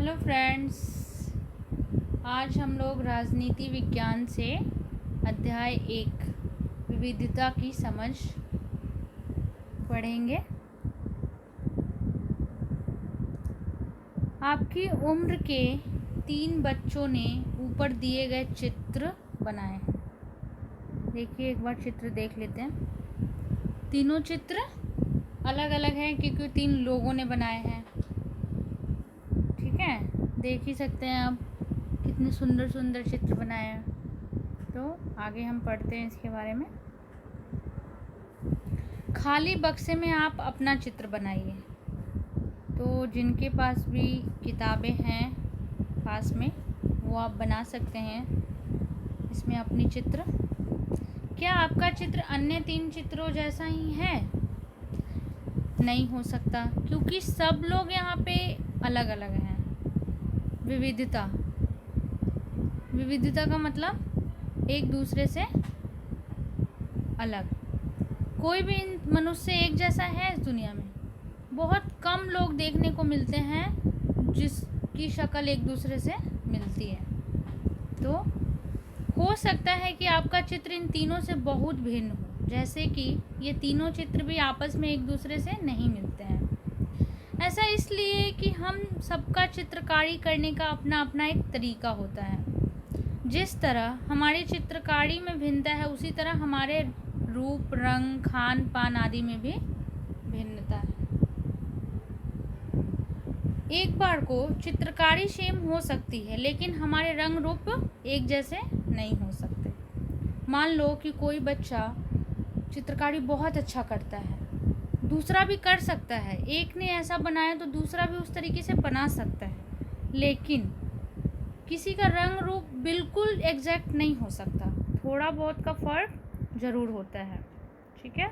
Hello friends, आज हम लोग राजनीति विज्ञान से अध्याय 1 विविधता की समझ पढ़ेंगे। आपकी उम्र के 3 बच्चों ने ऊपर दिए गए चित्र बनाए हैं। देखिए, एक बार चित्र देख लेते हैं। तीनों चित्र अलग अलग हैं क्योंकि 3 लोगों ने बनाए हैं। ठीक है, देख ही सकते हैं आप कितने सुंदर सुंदर चित्र बनाए हैं। तो आगे हम पढ़ते हैं इसके बारे में। खाली बक्से में आप अपना चित्र बनाइए। तो जिनके पास भी किताबें हैं पास में, वो आप बना सकते हैं इसमें अपनी चित्र। क्या आपका चित्र अन्य 3 चित्रों जैसा ही है? नहीं हो सकता, क्योंकि सब लोग यहाँ पे अलग अलग हैं। विविधता का मतलब एक दूसरे से अलग। कोई भी मनुष्य एक जैसा है इस दुनिया में? बहुत कम लोग देखने को मिलते हैं जिसकी शक्ल एक दूसरे से मिलती है। तो हो सकता है कि आपका चित्र इन तीनों से बहुत भिन्न हो, जैसे कि ये तीनों चित्र भी आपस में एक दूसरे से नहीं मिलते हैं। ऐसा इसलिए कि हम सबका चित्रकारी करने का अपना अपना एक तरीका होता है। जिस तरह हमारी चित्रकारी में भिन्नता है, उसी तरह हमारे रूप, रंग, खान पान आदि में भी भिन्नता है। एक बार को चित्रकारी सेम हो सकती है, लेकिन हमारे रंग रूप एक जैसे नहीं हो सकते। मान लो कि कोई बच्चा चित्रकारी बहुत अच्छा करता है, दूसरा भी कर सकता है। एक ने ऐसा बनाया तो दूसरा भी उस तरीके से बना सकता है, लेकिन किसी का रंग रूप बिल्कुल एग्जैक्ट नहीं हो सकता। थोड़ा बहुत का फर्क ज़रूर होता है। ठीक है,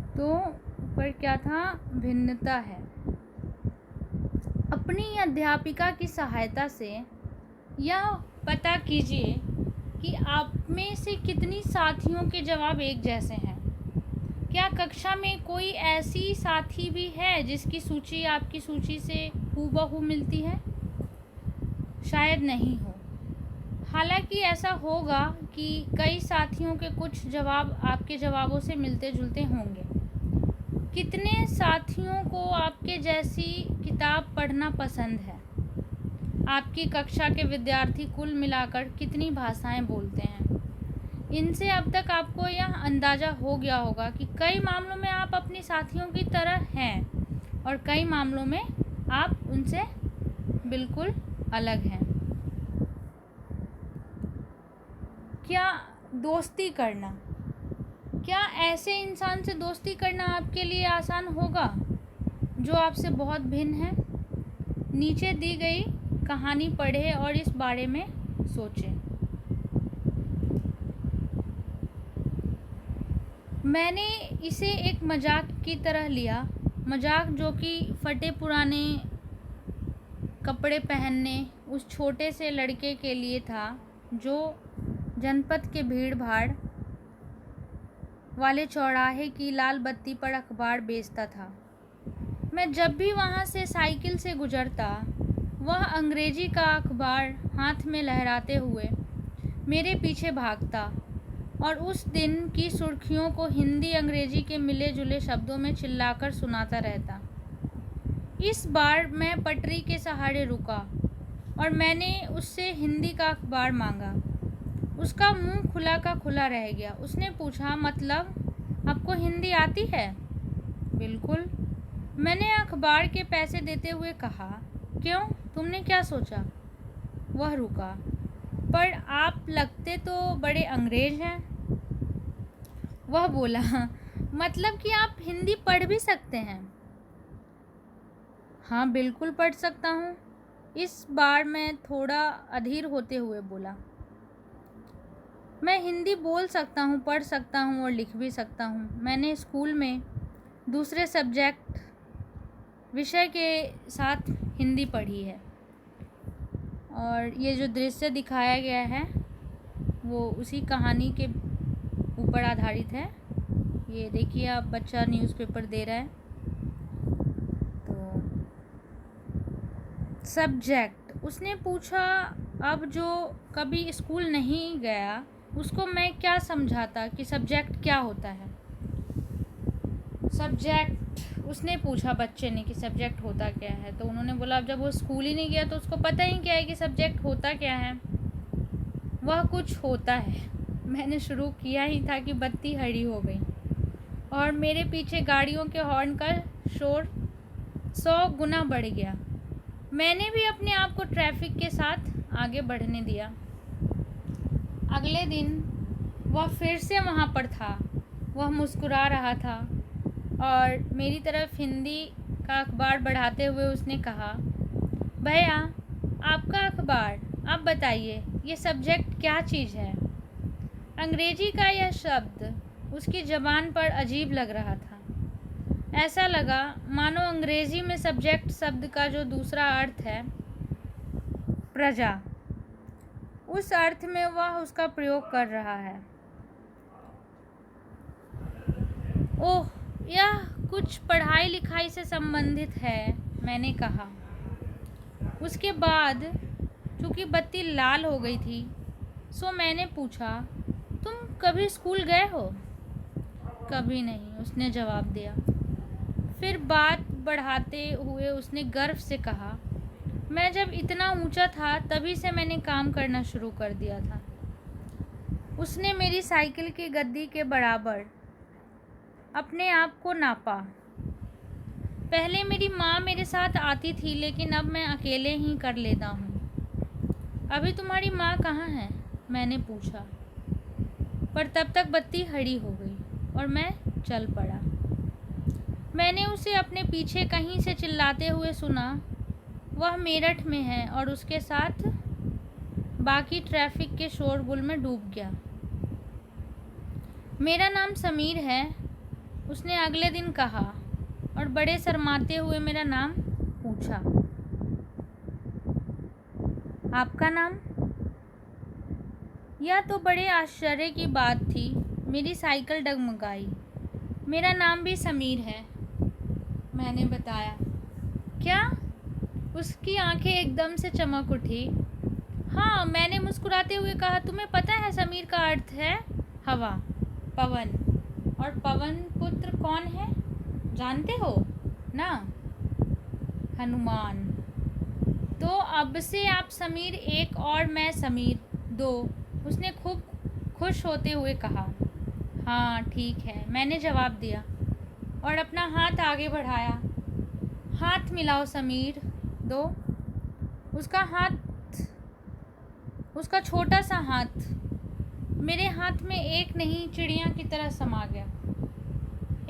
तो पर क्या था? भिन्नता है। अपनी अध्यापिका की सहायता से यह पता कीजिए कि आप में से कितनी साथियों के जवाब एक जैसे हैं। क्या कक्षा में कोई ऐसी साथी भी है जिसकी सूची आपकी सूची से हूबहू मिलती है? शायद नहीं हो। हालांकि ऐसा होगा कि कई साथियों के कुछ जवाब आपके जवाबों से मिलते जुलते होंगे। कितने साथियों को आपके जैसी किताब पढ़ना पसंद है? आपकी कक्षा के विद्यार्थी कुल मिलाकर कितनी भाषाएं बोलते हैं? इनसे अब तक आपको यह अंदाज़ा हो गया होगा कि कई मामलों में आप अपने साथियों की तरह हैं और कई मामलों में आप उनसे बिल्कुल अलग हैं। क्या दोस्ती करना? क्या ऐसे इंसान से दोस्ती करना आपके लिए आसान होगा जो आपसे बहुत भिन्न है? नीचे दी गई कहानी पढ़ें और इस बारे में सोचें। मैंने इसे एक मजाक की तरह लिया, मजाक जो कि फटे पुराने कपड़े पहनने उस छोटे से लड़के के लिए था जो जनपद के भीड़ भाड़ वाले चौराहे की लाल बत्ती पर अखबार बेचता था। मैं जब भी वहाँ से साइकिल से गुजरता, वह अंग्रेजी का अखबार हाथ में लहराते हुए मेरे पीछे भागता और उस दिन की सुर्खियों को हिंदी अंग्रेजी के मिले जुले शब्दों में चिल्लाकर सुनाता रहता। इस बार मैं पटरी के सहारे रुका और मैंने उससे हिंदी का अखबार मांगा। उसका मुंह खुला का खुला रह गया। उसने पूछा, मतलब आपको हिंदी आती है? बिल्कुल, मैंने अखबार के पैसे देते हुए कहा। क्यों, तुमने क्या सोचा? वह रुका। पर आप लगते तो बड़े अंग्रेज हैं। वह बोला, मतलब कि आप हिंदी पढ़ भी सकते हैं? हाँ, बिल्कुल पढ़ सकता हूँ। इस बार मैं थोड़ा अधीर होते हुए बोला। मैं हिंदी बोल सकता हूँ, पढ़ सकता हूँ और लिख भी सकता हूँ। मैंने स्कूल में दूसरे सब्जेक्ट विषय के साथ हिंदी पढ़ी है। और ये जो दृश्य दिखाया गया है वो उसी कहानी के ऊपर आधारित है। ये देखिए, आप बच्चा न्यूज़पेपर दे रहा है। तो सब्जेक्ट उसने पूछा। अब जो कभी स्कूल नहीं गया उसको मैं क्या समझाता कि सब्जेक्ट क्या होता है। सब्जेक्ट उसने पूछा बच्चे ने कि सब्जेक्ट होता क्या है, तो उन्होंने बोला अब जब वो स्कूल ही नहीं गया तो उसको पता ही क्या है कि सब्जेक्ट होता क्या है। वह कुछ होता है। मैंने शुरू किया ही था कि बत्ती हरी हो गई और मेरे पीछे गाड़ियों के हॉर्न का शोर 100 गुना बढ़ गया। मैंने भी अपने आप को ट्रैफिक के साथ आगे बढ़ने दिया। अगले दिन वह फिर से वहाँ पर था। वह मुस्कुरा रहा था और मेरी तरफ हिंदी का अखबार बढ़ाते हुए उसने कहा, भैया आपका अखबार, आप बताइए ये सब्जेक्ट क्या चीज़ है। अंग्रेजी का यह शब्द उसकी ज़बान पर अजीब लग रहा था। ऐसा लगा मानो अंग्रेजी में सब्जेक्ट शब्द का जो दूसरा अर्थ है प्रजा, उस अर्थ में वह उसका प्रयोग कर रहा है। ओह, यह कुछ पढ़ाई लिखाई से संबंधित है, मैंने कहा। उसके बाद चूँकि बत्ती लाल हो गई थी सो मैंने पूछा, तुम कभी स्कूल गए हो? कभी नहीं, उसने जवाब दिया। फिर बात बढ़ाते हुए उसने गर्व से कहा, मैं जब इतना ऊंचा था तभी से मैंने काम करना शुरू कर दिया था। उसने मेरी साइकिल की गद्दी के बराबर अपने आप को नापा। पहले मेरी माँ मेरे साथ आती थी लेकिन अब मैं अकेले ही कर लेता हूँ। अभी तुम्हारी माँ कहाँ है? मैंने पूछा। पर तब तक बत्ती हरी हो गई और मैं चल पड़ा। मैंने उसे अपने पीछे कहीं से चिल्लाते हुए सुना। वह मेरठ में है और उसके साथ बाकी ट्रैफिक के शोरगुल में डूब गया। मेरा नाम समीर है, उसने अगले दिन कहा और बड़े शर्माते हुए मेरा नाम पूछा। आपका नाम? यह तो बड़े आश्चर्य की बात थी। मेरी साइकिल डगमगाई। मेरा नाम भी समीर है, मैंने बताया। क्या? उसकी आंखें एकदम से चमक उठी। हाँ, मैंने मुस्कुराते हुए कहा, तुम्हें पता है समीर का अर्थ है हवा, पवन। और पवन पुत्र कौन है जानते हो ना? हनुमान। तो अब से आप समीर 1 और मैं समीर 2, उसने खूब खुश होते हुए कहा। हाँ ठीक है, मैंने जवाब दिया और अपना हाथ आगे बढ़ाया। हाथ मिलाओ समीर 2। उसका छोटा सा हाथ मेरे हाथ में एक नहीं चिड़िया की तरह समा गया,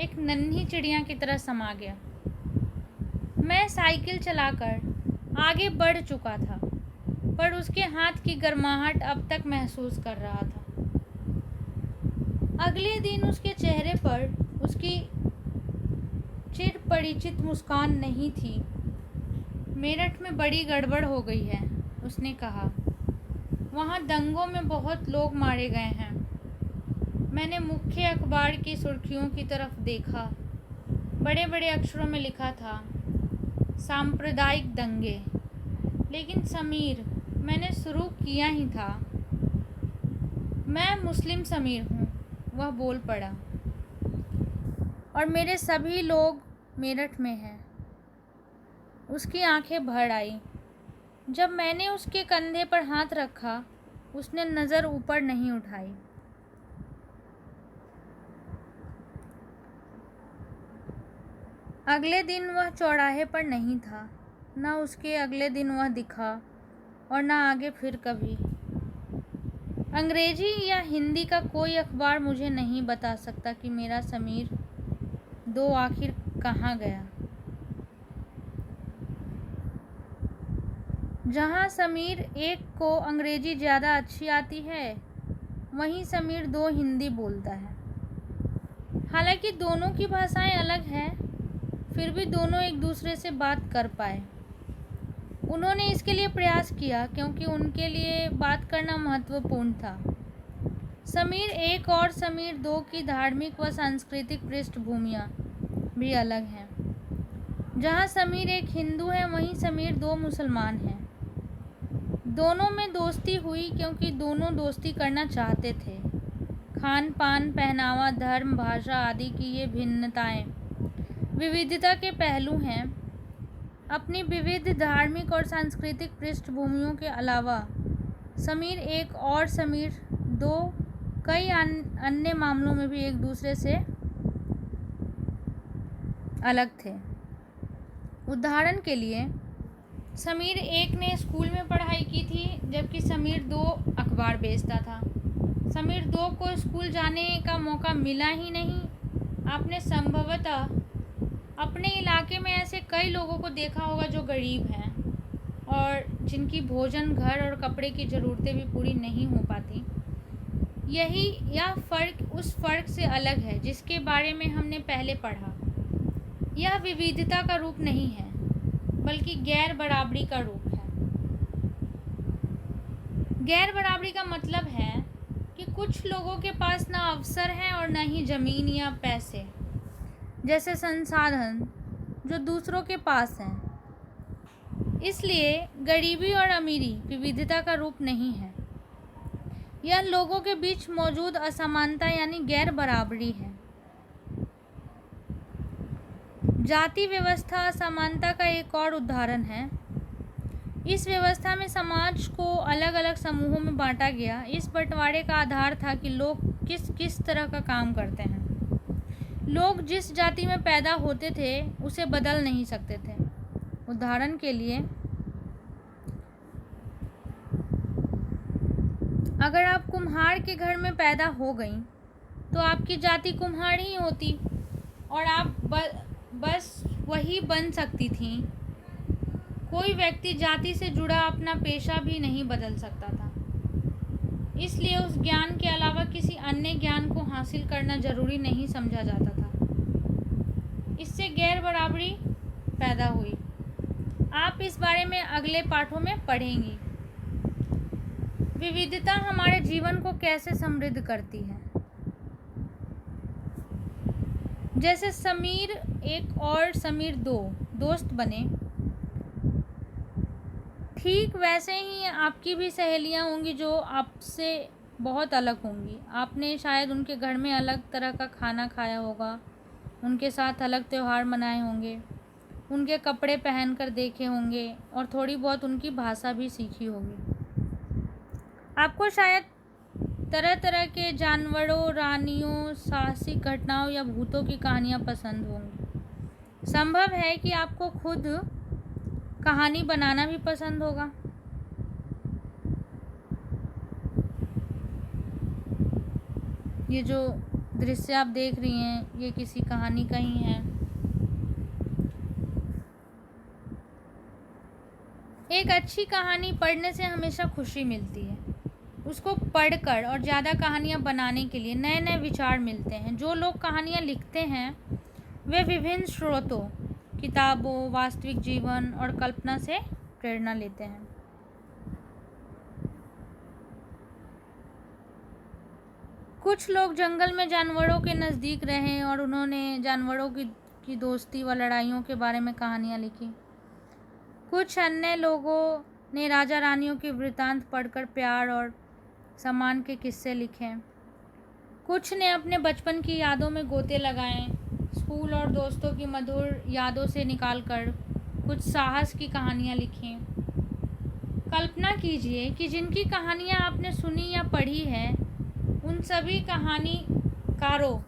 एक नन्ही चिड़िया की तरह समा गया। मैं साइकिल चलाकर आगे बढ़ चुका था पर उसके हाथ की गर्माहट अब तक महसूस कर रहा था। अगले दिन उसके चेहरे पर उसकी चिरपरिचित मुस्कान नहीं थी। मेरठ में बड़ी गड़बड़ हो गई है, उसने कहा। वहाँ दंगों में बहुत लोग मारे गए हैं। मैंने मुख्य अखबार की सुर्खियों की तरफ देखा। बड़े बड़े अक्षरों में लिखा था, सांप्रदायिक दंगे। लेकिन समीर, मैंने शुरू किया ही था। मैं मुस्लिम समीर हूँ, वह बोल पड़ा। और मेरे सभी लोग मेरठ में हैं। उसकी आंखें भर आई। जब मैंने उसके कंधे पर हाथ रखा उसने नज़र ऊपर नहीं उठाई। अगले दिन वह चौराहे पर नहीं था, न उसके अगले दिन वह दिखा और न आगे फिर कभी। अंग्रेजी या हिंदी का कोई अखबार मुझे नहीं बता सकता कि मेरा समीर 2 आखिर कहाँ गया। जहाँ समीर 1 को अंग्रेजी ज़्यादा अच्छी आती है वहीं समीर 2 हिंदी बोलता है। हालांकि दोनों की भाषाएं अलग हैं, फिर भी दोनों एक दूसरे से बात कर पाए। उन्होंने इसके लिए प्रयास किया क्योंकि उनके लिए बात करना महत्वपूर्ण था। समीर 1 और समीर 2 की धार्मिक व सांस्कृतिक पृष्ठभूमियाँ भी अलग हैं। जहाँ समीर एक हिंदू है वहीं समीर 2 मुसलमान हैं। दोनों में दोस्ती हुई क्योंकि दोनों दोस्ती करना चाहते थे। खान पान, पहनावा, धर्म, भाषा आदि की ये भिन्नताएं विविधता के पहलू हैं। अपनी विविध धार्मिक और सांस्कृतिक पृष्ठभूमियों के अलावा समीर एक और समीर 2 कई अन्य मामलों में भी एक दूसरे से अलग थे। उदाहरण के लिए समीर 1 ने स्कूल में पढ़ाई की थी जबकि समीर 2 अखबार बेचता था। समीर 2 को स्कूल जाने का मौका मिला ही नहीं। आपने संभवतः अपने इलाके में ऐसे कई लोगों को देखा होगा जो गरीब हैं और जिनकी भोजन, घर और कपड़े की ज़रूरतें भी पूरी नहीं हो पाती। यह फ़र्क उस फ़र्क से अलग है जिसके बारे में हमने पहले पढ़ा। यह विविधता का रूप नहीं है बल्कि गैर बराबरी का रूप है। गैर बराबरी का मतलब है कि कुछ लोगों के पास ना अवसर है और ना ही ज़मीन या पैसे जैसे संसाधन जो दूसरों के पास हैं। इसलिए गरीबी और अमीरी विविधता का रूप नहीं है। यह लोगों के बीच मौजूद असमानता यानी गैर बराबरी है। जाति व्यवस्था असमानता का एक और उदाहरण है। इस व्यवस्था में समाज को अलग अलग समूहों में बांटा गया। इस बंटवारे का आधार था कि लोग किस किस तरह का काम करते हैं। लोग जिस जाति में पैदा होते थे उसे बदल नहीं सकते थे। उदाहरण के लिए अगर आप कुम्हार के घर में पैदा हो गई तो आपकी जाति कुम्हार ही होती और आप बस वही बन सकती थी। कोई व्यक्ति जाति से जुड़ा अपना पेशा भी नहीं बदल सकता था। इसलिए उस ज्ञान के अलावा किसी अन्य ज्ञान को हासिल करना जरूरी नहीं समझा जाता था। इससे गैर बराबरी पैदा हुई। आप इस बारे में अगले पाठों में पढ़ेंगी। विविधता हमारे जीवन को कैसे समृद्ध करती है। जैसे समीर 1 और समीर 2 दोस्त बने, ठीक वैसे ही आपकी भी सहेलियां होंगी जो आपसे बहुत अलग होंगी। आपने शायद उनके घर में अलग तरह का खाना खाया होगा, उनके साथ अलग त्यौहार मनाए होंगे, उनके कपड़े पहनकर देखे होंगे और थोड़ी बहुत उनकी भाषा भी सीखी होगी। आपको शायद तरह तरह के जानवरों, रानियों, साहसिक घटनाओं या भूतों की कहानियाँ पसंद होंगी। संभव है कि आपको खुद कहानी बनाना भी पसंद होगा। ये जो दृश्य आप देख रही हैं ये किसी कहानी का ही है। एक अच्छी कहानी पढ़ने से हमेशा खुशी मिलती है। उसको पढ़कर और ज़्यादा कहानियाँ बनाने के लिए नए नए विचार मिलते हैं। जो लोग कहानियाँ लिखते हैं वे विभिन्न स्रोतों, किताबों, वास्तविक जीवन और कल्पना से प्रेरणा लेते हैं। कुछ लोग जंगल में जानवरों के नज़दीक रहे और उन्होंने जानवरों की दोस्ती व लड़ाइयों के बारे में कहानियाँ लिखी। कुछ अन्य लोगों ने राजा रानियों के वृत्तांत पढ़कर प्यार और सम्मान के किस्से लिखे। कुछ ने अपने बचपन की यादों में गोते लगाए, स्कूल और दोस्तों की मधुर यादों से निकालकर कुछ साहस की कहानियाँ लिखी। कल्पना कीजिए कि जिनकी कहानियाँ आपने सुनी या पढ़ी है उन सभी कहानीकारों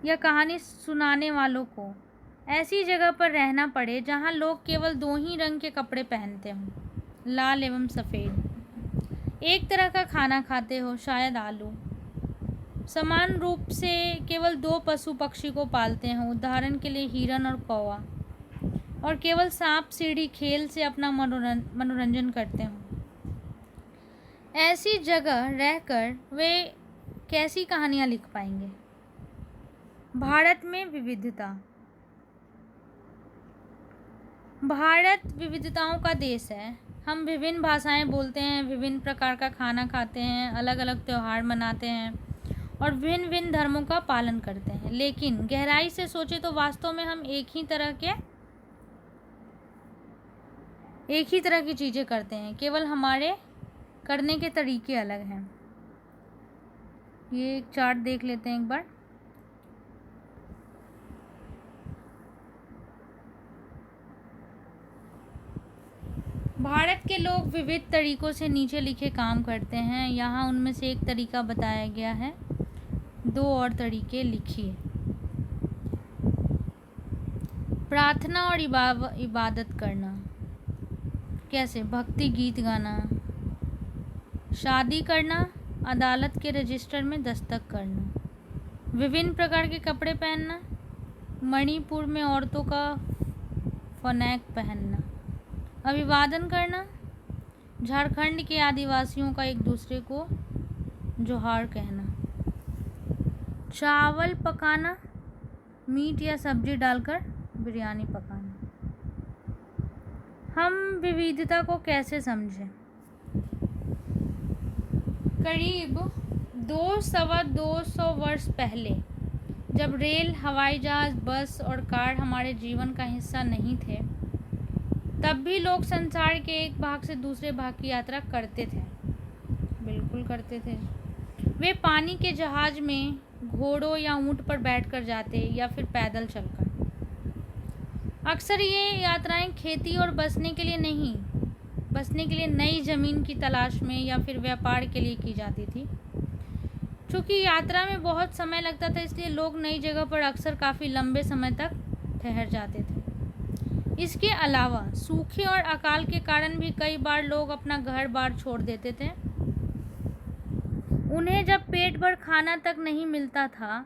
या कहानी सुनाने वालों को ऐसी जगह पर रहना पड़े जहां लोग केवल 2 ही रंग के कपड़े पहनते हों, लाल एवं सफ़ेद। एक तरह का खाना खाते हो, शायद आलू। समान रूप से केवल 2 पशु पक्षी को पालते हैं, उदाहरण के लिए हिरन और कौवा, और केवल सांप सीढ़ी खेल से अपना मनोरंजन करते हों। ऐसी जगह रहकर वे कैसी कहानियाँ लिख पाएंगे। भारत में विविधता। भारत विविधताओं का देश है। हम विभिन्न भाषाएं बोलते हैं, विभिन्न प्रकार का खाना खाते हैं, अलग अलग त्यौहार मनाते हैं, और भिन्न भिन्न धर्मों का पालन करते हैं, लेकिन गहराई से सोचे तो वास्तव में हम एक ही तरह की चीज़ें करते हैं, केवल हमारे करने के तरीके अलग हैं। ये एक चार्ट देख लेते हैं एक बार। भारत के लोग विविध तरीकों से नीचे लिखे काम करते हैं। यहाँ उनमें से एक तरीका बताया गया है, 2 और तरीके लिखिए। प्रार्थना और इबादत करना। कैसे? भक्ति गीत गाना, शादी करना, अदालत के रजिस्टर में दस्तखत करना, विभिन्न प्रकार के कपड़े पहनना, मणिपुर में औरतों का फनैक पहनना, अभिवादन करना, झारखंड के आदिवासियों का एक दूसरे को जोहार कहना, चावल पकाना, मीट या सब्जी डालकर बिरयानी पकाना। हम विविधता को कैसे समझें? करीब 200 वर्ष पहले, जब रेल, हवाई जहाज़, बस और कार हमारे जीवन का हिस्सा नहीं थे, तब भी लोग संसार के एक भाग से दूसरे भाग की यात्रा करते थे। बिल्कुल करते थे। वे पानी के जहाज में घोड़ों या ऊंट पर बैठकर जाते या फिर पैदल चलकर। अक्सर ये यात्राएं खेती और बसने के लिए नई ज़मीन की तलाश में या फिर व्यापार के लिए की जाती थी। चूँकि यात्रा में बहुत समय लगता था, इसलिए लोग नई जगह पर अक्सर काफ़ी लंबे समय तक ठहर जाते थे। इसके अलावा सूखे और अकाल के कारण भी कई बार लोग अपना घर बार छोड़ देते थे। उन्हें जब पेट भर खाना तक नहीं मिलता था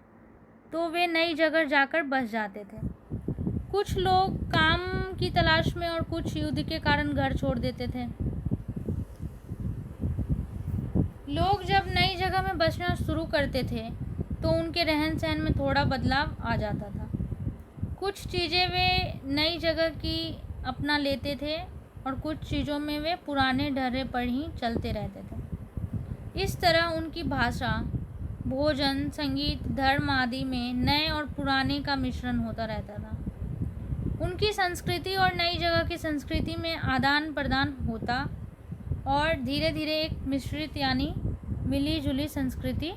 तो वे नई जगह जाकर बस जाते थे। कुछ लोग काम की तलाश में और कुछ युद्ध के कारण घर छोड़ देते थे। लोग जब नई जगह में बसना शुरू करते थे तो उनके रहन सहन में थोड़ा बदलाव आ जाता था। कुछ चीज़ें वे नई जगह की अपना लेते थे और कुछ चीज़ों में वे पुराने ढर्रे पर ही चलते रहते थे। इस तरह उनकी भाषा, भोजन, संगीत, धर्म आदि में नए और पुराने का मिश्रण होता रहता था। उनकी संस्कृति और नई जगह की संस्कृति में आदान प्रदान होता और धीरे धीरे एक मिश्रित यानी मिली जुली संस्कृति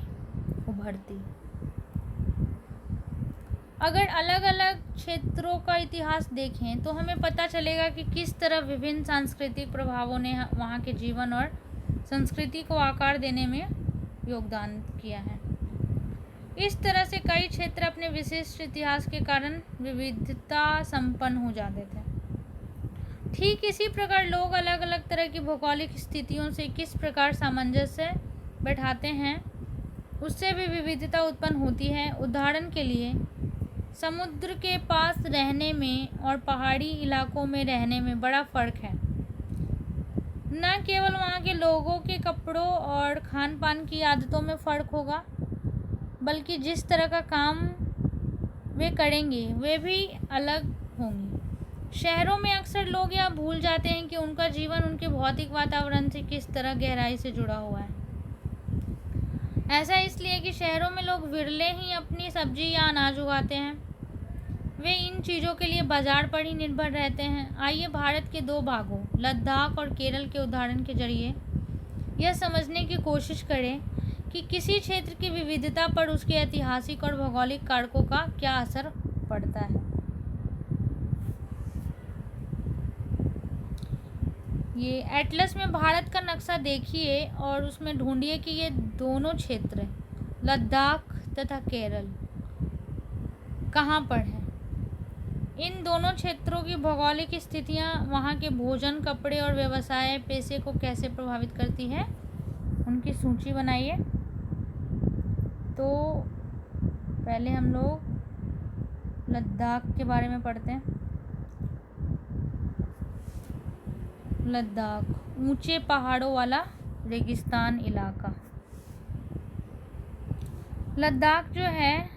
उभरती। अगर अलग अलग क्षेत्रों का इतिहास देखें तो हमें पता चलेगा कि किस तरह विभिन्न सांस्कृतिक प्रभावों ने वहाँ के जीवन और संस्कृति को आकार देने में योगदान किया है। इस तरह से कई क्षेत्र अपने विशिष्ट इतिहास के कारण विविधता संपन्न हो जाते थे। ठीक इसी प्रकार लोग अलग अलग तरह की भौगोलिक स्थितियों से किस प्रकार सामंजस्य बैठाते हैं, उससे भी विविधता उत्पन्न होती है। उदाहरण के लिए, समुद्र के पास रहने में और पहाड़ी इलाकों में रहने में बड़ा फ़र्क है। न केवल वहाँ के लोगों के कपड़ों और खान पान की आदतों में फ़र्क होगा, बल्कि जिस तरह का काम वे करेंगे वे भी अलग होंगे। शहरों में अक्सर लोग यह भूल जाते हैं कि उनका जीवन उनके भौतिक वातावरण से किस तरह गहराई से जुड़ा हुआ है। ऐसा इसलिए कि शहरों में लोग विरले ही अपनी सब्जी या अनाज उगाते हैं। वे इन चीज़ों के लिए बाजार पर ही निर्भर रहते हैं। आइए भारत के 2 भागों, लद्दाख और केरल के उदाहरण के जरिए यह समझने की कोशिश करें कि किसी क्षेत्र की विविधता पर उसके ऐतिहासिक और भौगोलिक कारकों का क्या असर पड़ता है। ये एटलस में भारत का नक्शा देखिए और उसमें ढूंढिए कि ये दोनों क्षेत्र, लद्दाख तथा केरल, कहाँ पर हैं। इन दोनों क्षेत्रों की भौगोलिक स्थितियाँ वहाँ के भोजन, कपड़े और व्यवसाय पेशे को कैसे प्रभावित करती है, उनकी सूची बनाइए। तो पहले हम लोग लद्दाख के बारे में पढ़ते हैं। लद्दाख, ऊंचे पहाड़ों वाला रेगिस्तान इलाका। लद्दाख जो है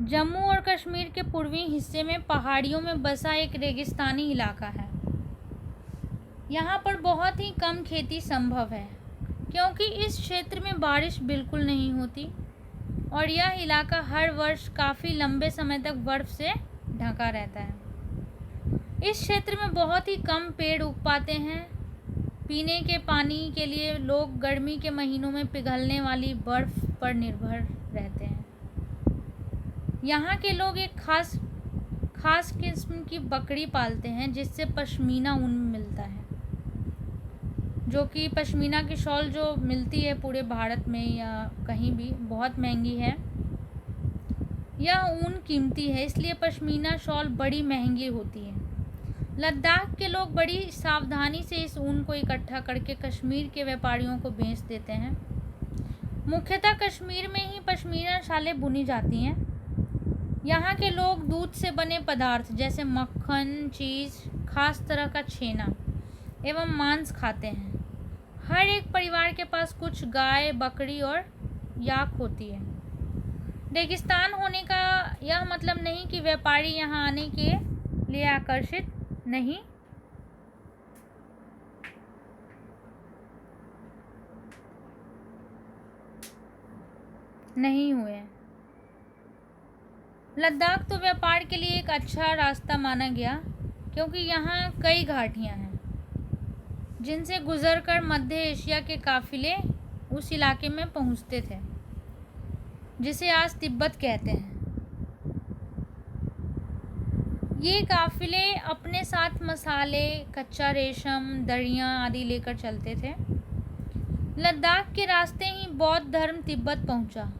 जम्मू और कश्मीर के पूर्वी हिस्से में पहाड़ियों में बसा एक रेगिस्तानी इलाका है। यहाँ पर बहुत ही कम खेती संभव है। क्योंकि इस क्षेत्र में बारिश बिल्कुल नहीं होती और यह इलाका हर वर्ष काफ़ी लंबे समय तक बर्फ से ढका रहता है। इस क्षेत्र में बहुत ही कम पेड़ उग पाते हैं। पीने के पानी के लिए लोग गर्मी के महीनों में पिघलने वाली बर्फ पर निर्भर रहते हैं। यहाँ के लोग एक खास किस्म की बकरी पालते हैं जिससे पश्मीना ऊन मिलता है, जो कि पश्मीना की शॉल जो मिलती है पूरे भारत में या कहीं भी बहुत महंगी है। यह ऊन कीमती है, इसलिए पश्मीना शॉल बड़ी महंगी होती है। लद्दाख के लोग बड़ी सावधानी से इस ऊन को इकट्ठा करके कश्मीर के व्यापारियों को बेच देते हैं। मुख्यतः कश्मीर में ही पश्मीना शालें बुनी जाती हैं। यहाँ के लोग दूध से बने पदार्थ जैसे मक्खन, चीज़, खास तरह का छेना एवं मांस खाते हैं। हर एक परिवार के पास कुछ गाय, बकरी और याक होती है। रेगिस्तान होने का यह मतलब नहीं कि व्यापारी यहाँ आने के लिए आकर्षित नहीं हुए हैं। लद्दाख तो व्यापार के लिए एक अच्छा रास्ता माना गया क्योंकि यहाँ कई घाटियाँ हैं जिनसे गुजरकर मध्य एशिया के काफिले उस इलाके में पहुँचते थे जिसे आज तिब्बत कहते हैं। ये काफिले अपने साथ मसाले, कच्चा रेशम, दरियाँ आदि लेकर चलते थे। लद्दाख के रास्ते ही बौद्ध धर्म तिब्बत पहुंचा।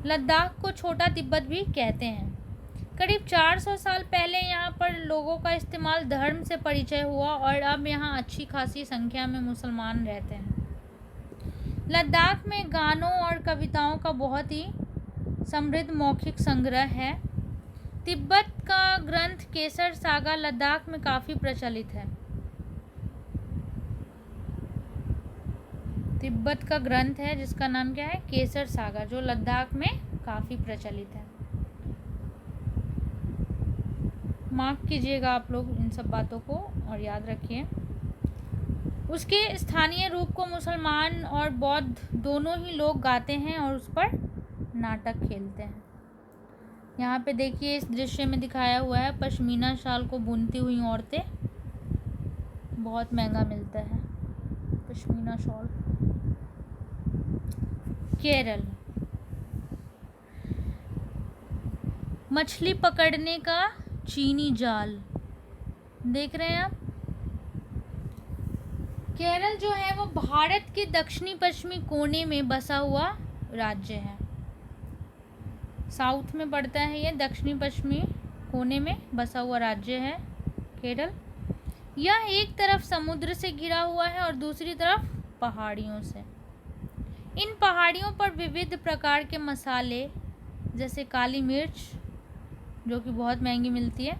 लद्दाख को छोटा तिब्बत भी कहते हैं। करीब 400 साल पहले यहाँ पर लोगों का इस्तेमाल धर्म से परिचय हुआ और अब यहाँ अच्छी खासी संख्या में मुसलमान रहते हैं। लद्दाख में गानों और कविताओं का बहुत ही समृद्ध मौखिक संग्रह है। तिब्बत का ग्रंथ केसर सागा लद्दाख में काफ़ी प्रचलित है। तिब्बत का ग्रंथ है जिसका नाम क्या है, केसर सागा, जो लद्दाख में काफ़ी प्रचलित है। मार्क कीजिएगा आप लोग इन सब बातों को और याद रखिए। उसके स्थानीय रूप को मुसलमान और बौद्ध दोनों ही लोग गाते हैं और उस पर नाटक खेलते हैं। यहाँ पे देखिए इस दृश्य में दिखाया हुआ है पश्मीना शाल को बुनती हुई औरतें। बहुत महंगा मिलता है पश्मीना शॉल। केरल, मछली पकड़ने का चीनी जाल देख रहे हैं आप। केरल जो है वो भारत के दक्षिणी पश्चिमी कोने में बसा हुआ राज्य है। साउथ में पड़ता है, ये दक्षिणी पश्चिमी कोने में बसा हुआ राज्य है केरल। यह एक तरफ समुद्र से घिरा हुआ है और दूसरी तरफ पहाड़ियों से। इन पहाड़ियों पर विविध प्रकार के मसाले जैसे काली मिर्च, जो कि बहुत महंगी मिलती है,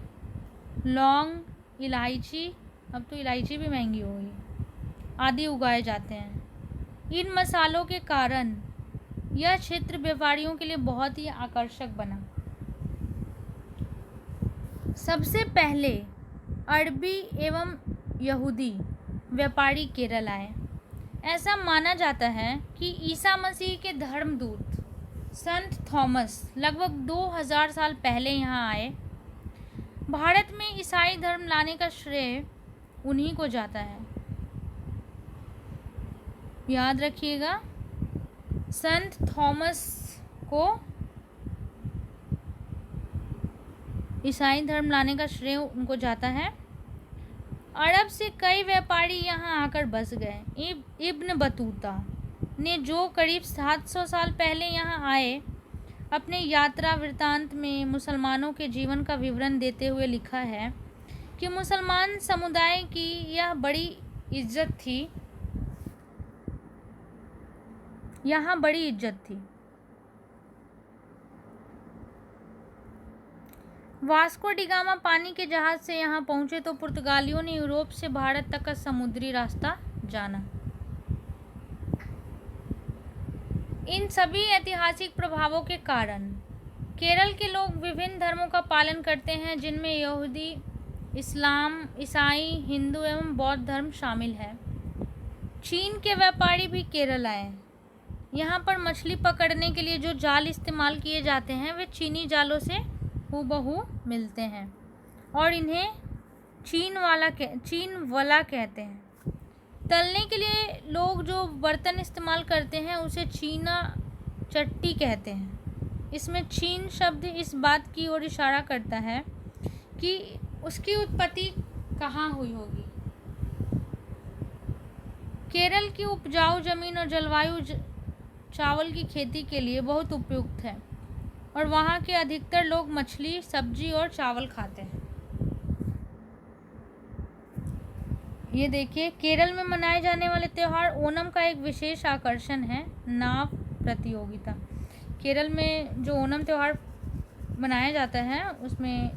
लौंग, इलायची, अब तो इलायची भी महंगी हो गई, आदि उगाए जाते हैं। इन मसालों के कारण यह क्षेत्र व्यापारियों के लिए बहुत ही आकर्षक बना। सबसे पहले अरबी एवं यहूदी व्यापारी केरल आए। ऐसा माना जाता है कि ईसा मसीह के धर्मदूत संत थॉमस लगभग 2000 साल पहले यहाँ आए। भारत में ईसाई धर्म लाने का श्रेय उन्हीं को जाता है। याद रखिएगा, संत थॉमस को ईसाई धर्म लाने का श्रेय उनको जाता है। अरब से कई व्यापारी यहाँ आकर बस गए। इब्न बतूता ने, जो करीब 700 साल पहले यहाँ आए, अपने यात्रा वृत्तांत में मुसलमानों के जीवन का विवरण देते हुए लिखा है कि मुसलमान समुदाय की यह बड़ी इज्जत थी, यहाँ बड़ी इज्जत थी। वास्को डी गामा पानी के जहाज से यहाँ पहुँचे तो पुर्तगालियों ने यूरोप से भारत तक का समुद्री रास्ता जाना। इन सभी ऐतिहासिक प्रभावों के कारण केरल के लोग विभिन्न धर्मों का पालन करते हैं, जिनमें यहूदी, इस्लाम, ईसाई, हिंदू एवं बौद्ध धर्म शामिल है। चीन के व्यापारी भी केरल आए। यहाँ पर मछली पकड़ने के लिए जो जाल इस्तेमाल किए जाते हैं वे चीनी जालों से हूबहू मिलते हैं और इन्हें चीन वला कहते हैं। तलने के लिए लोग जो बर्तन इस्तेमाल करते हैं उसे चीना चट्टी कहते हैं। इसमें चीन शब्द इस बात की ओर इशारा करता है कि उसकी उत्पत्ति कहाँ हुई होगी। केरल की उपजाऊ जमीन और जलवायु चावल की खेती के लिए बहुत उपयुक्त है और वहाँ के अधिकतर लोग मछली, सब्जी और चावल खाते हैं। ये देखिए, केरल में मनाए जाने वाले त्यौहार ओणम का एक विशेष आकर्षण है नाव प्रतियोगिता। केरल में जो ओणम त्यौहार मनाया जाता है उसमें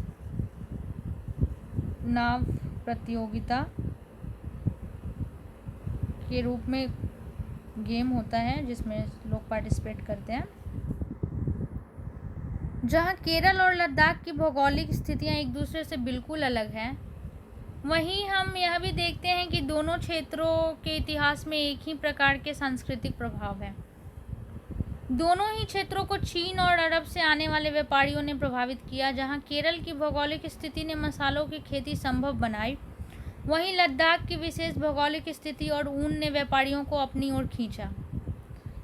नाव प्रतियोगिता के रूप में गेम होता है जिसमें लोग पार्टिसिपेट करते हैं। जहां केरल और लद्दाख की भौगोलिक स्थितियां एक दूसरे से बिल्कुल अलग हैं, वहीं हम यह भी देखते हैं कि दोनों क्षेत्रों के इतिहास में एक ही प्रकार के सांस्कृतिक प्रभाव हैं। दोनों ही क्षेत्रों को चीन और अरब से आने वाले व्यापारियों ने प्रभावित किया। जहां केरल की भौगोलिक स्थिति ने मसालों की खेती संभव बनाई, वहीं लद्दाख की विशेष भौगोलिक स्थिति और ऊन ने व्यापारियों को अपनी ओर खींचा।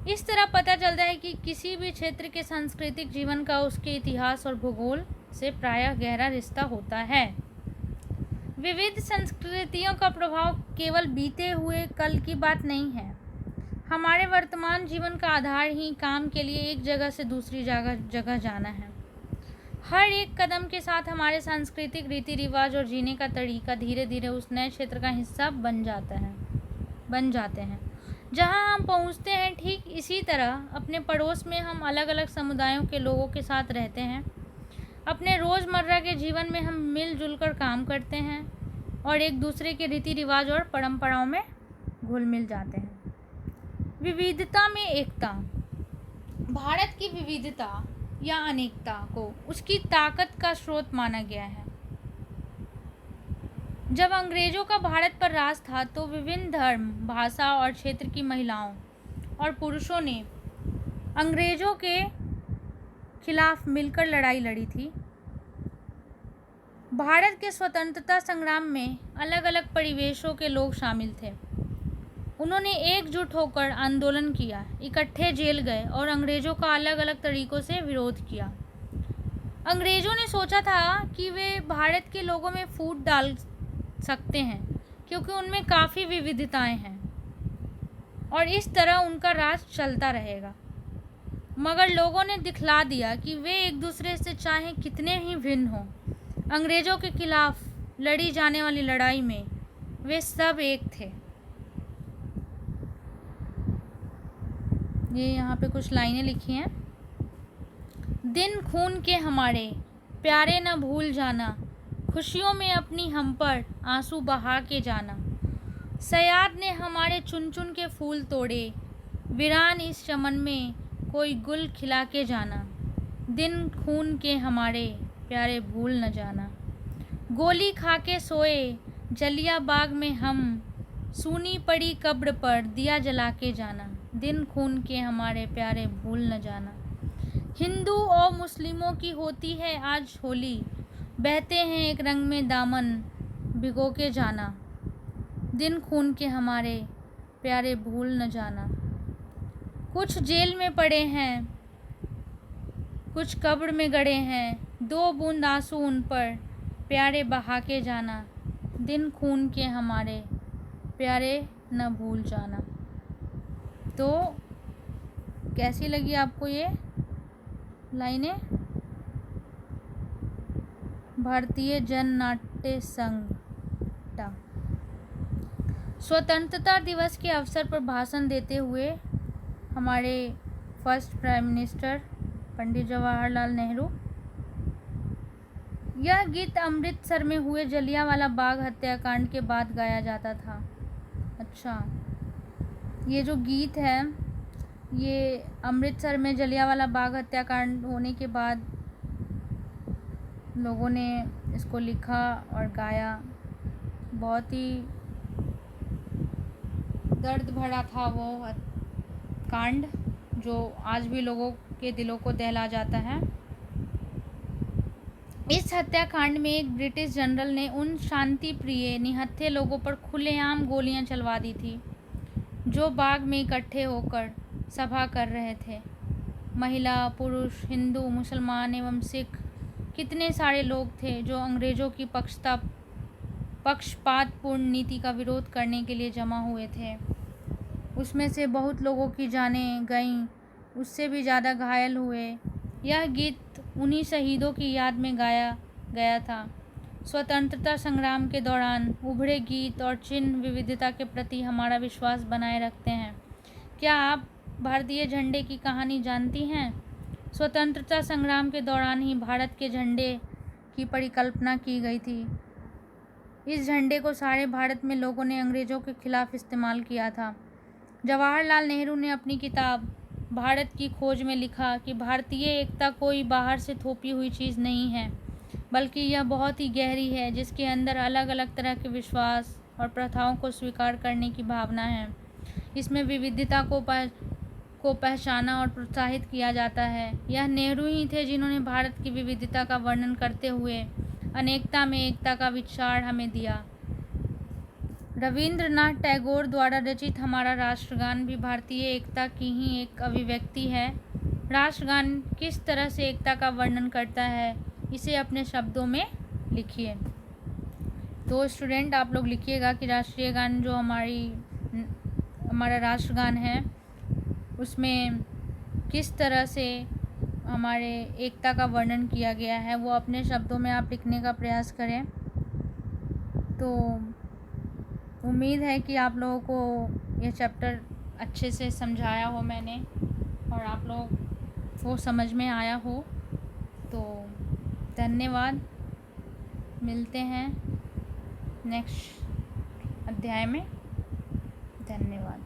इस तरह पता चलता है कि किसी भी क्षेत्र के सांस्कृतिक जीवन का उसके इतिहास और भूगोल से प्रायः गहरा रिश्ता होता है। विविध संस्कृतियों का प्रभाव केवल बीते हुए कल की बात नहीं है। हमारे वर्तमान जीवन का आधार ही काम के लिए एक जगह से दूसरी जगह जाना है। हर एक कदम के साथ हमारे सांस्कृतिक रीति रिवाज और जीने का तरीका धीरे धीरे उस नए क्षेत्र का हिस्सा बन जाते हैं जहां हम पहुंचते हैं। ठीक इसी तरह अपने पड़ोस में हम अलग अलग समुदायों के लोगों के साथ रहते हैं। अपने रोज़मर्रा के जीवन में हम मिलजुल कर काम करते हैं और एक दूसरे के रीति रिवाज और परंपराओं में घुल मिल जाते हैं। विविधता में एकता। भारत की विविधता या अनेकता को उसकी ताकत का स्रोत माना गया है। जब अंग्रेजों का भारत पर राज था तो विभिन्न धर्म, भाषा और क्षेत्र की महिलाओं और पुरुषों ने अंग्रेजों के खिलाफ मिलकर लड़ाई लड़ी थी। भारत के स्वतंत्रता संग्राम में अलग अलग परिवेशों के लोग शामिल थे। उन्होंने एकजुट होकर आंदोलन किया, इकट्ठे जेल गए और अंग्रेजों का अलग अलग तरीकों से विरोध किया। अंग्रेजों ने सोचा था कि वे भारत के लोगों में फूट डाल सकते हैं क्योंकि उनमें काफ़ी विविधताएं हैं और इस तरह उनका राज चलता रहेगा। मगर लोगों ने दिखला दिया कि वे एक दूसरे से चाहे कितने ही भिन्न हों, अंग्रेजों के खिलाफ लड़ी जाने वाली लड़ाई में वे सब एक थे। ये यहाँ पे कुछ लाइनें लिखी हैं। दिन खून के हमारे प्यारे न भूल जाना, खुशियों में अपनी हम पर आंसू बहा के जाना। सयाद ने हमारे चुन चुन के फूल तोड़े, वीरान इस चमन में कोई गुल खिला के जाना। दिन खून के हमारे प्यारे भूल न जाना। गोली खा के सोए जलिया बाग में हम, सूनी पड़ी कब्र पर दिया जला के जाना। दिन खून के हमारे प्यारे भूल न जाना। हिंदू और मुस्लिमों की होती है आज होली, बहते हैं एक रंग में दामन भिगो के जाना। दिन खून के हमारे प्यारे भूल न जाना। कुछ जेल में पड़े हैं, कुछ कब्र में गड़े हैं, दो बूंद आंसू उन पर प्यारे बहा के जाना। दिन खून के हमारे प्यारे न भूल जाना। तो कैसी लगी आपको ये लाइनें? भारतीय जन नाट्य संघ स्वतंत्रता दिवस के अवसर पर भाषण देते हुए हमारे first prime minister Pandit Jawaharlal Nehru. यह गीत अमृतसर में हुए जलियांवाला बाग हत्याकांड के बाद गाया जाता था। अच्छा, ये जो गीत है ये अमृतसर में जलियांवाला बाग हत्याकांड होने के बाद लोगों ने इसको लिखा और गाया। बहुत ही दर्द भरा था वो कांड जो आज भी लोगों के दिलों को दहला जाता है। इस हत्याकांड में एक ब्रिटिश जनरल ने उन शांति प्रिय निहत्थे लोगों पर खुलेआम गोलियां चलवा दी थी जो बाग में इकट्ठे होकर सभा कर रहे थे। महिला, पुरुष, हिंदू, मुसलमान एवं सिख, कितने सारे लोग थे जो अंग्रेजों की पक्षपातपूर्ण नीति का विरोध करने के लिए जमा हुए थे। उसमें से बहुत लोगों की जानें गईं, उससे भी ज़्यादा घायल हुए। यह गीत उन्हीं शहीदों की याद में गाया गया था। स्वतंत्रता संग्राम के दौरान उभरे गीत और चिन्ह विविधता के प्रति हमारा विश्वास बनाए रखते हैं। क्या आप भारतीय झंडे की कहानी जानती हैं? स्वतंत्रता संग्राम के दौरान ही भारत के झंडे की परिकल्पना की गई थी। इस झंडे को सारे भारत में लोगों ने अंग्रेजों के खिलाफ इस्तेमाल किया था। जवाहरलाल नेहरू ने अपनी किताब भारत की खोज में लिखा कि भारतीय एकता कोई बाहर से थोपी हुई चीज़ नहीं है, बल्कि यह बहुत ही गहरी है, जिसके अंदर अलग अलग तरह के विश्वास और प्रथाओं को स्वीकार करने की भावना है। इसमें विविधता को पहचाना और प्रोत्साहित किया जाता है। यह नेहरू ही थे जिन्होंने भारत की विविधता का वर्णन करते हुए अनेकता में एकता का विचार हमें दिया। रविंद्रनाथ टैगोर द्वारा रचित हमारा राष्ट्रगान भी भारतीय एकता की ही एक अभिव्यक्ति है। राष्ट्रगान किस तरह से एकता का वर्णन करता है, इसे अपने शब्दों में लिखिए। तो स्टूडेंट, आप लोग लिखिएगा कि राष्ट्रीय गान जो हमारा राष्ट्रगान है उसमें किस तरह से हमारे एकता का वर्णन किया गया है, वो अपने शब्दों में आप लिखने का प्रयास करें। तो उम्मीद है कि आप लोगों को यह चैप्टर अच्छे से समझाया हो मैंने और आप लोग को समझ में आया हो। तो धन्यवाद। मिलते हैं नेक्स्ट अध्याय में। धन्यवाद।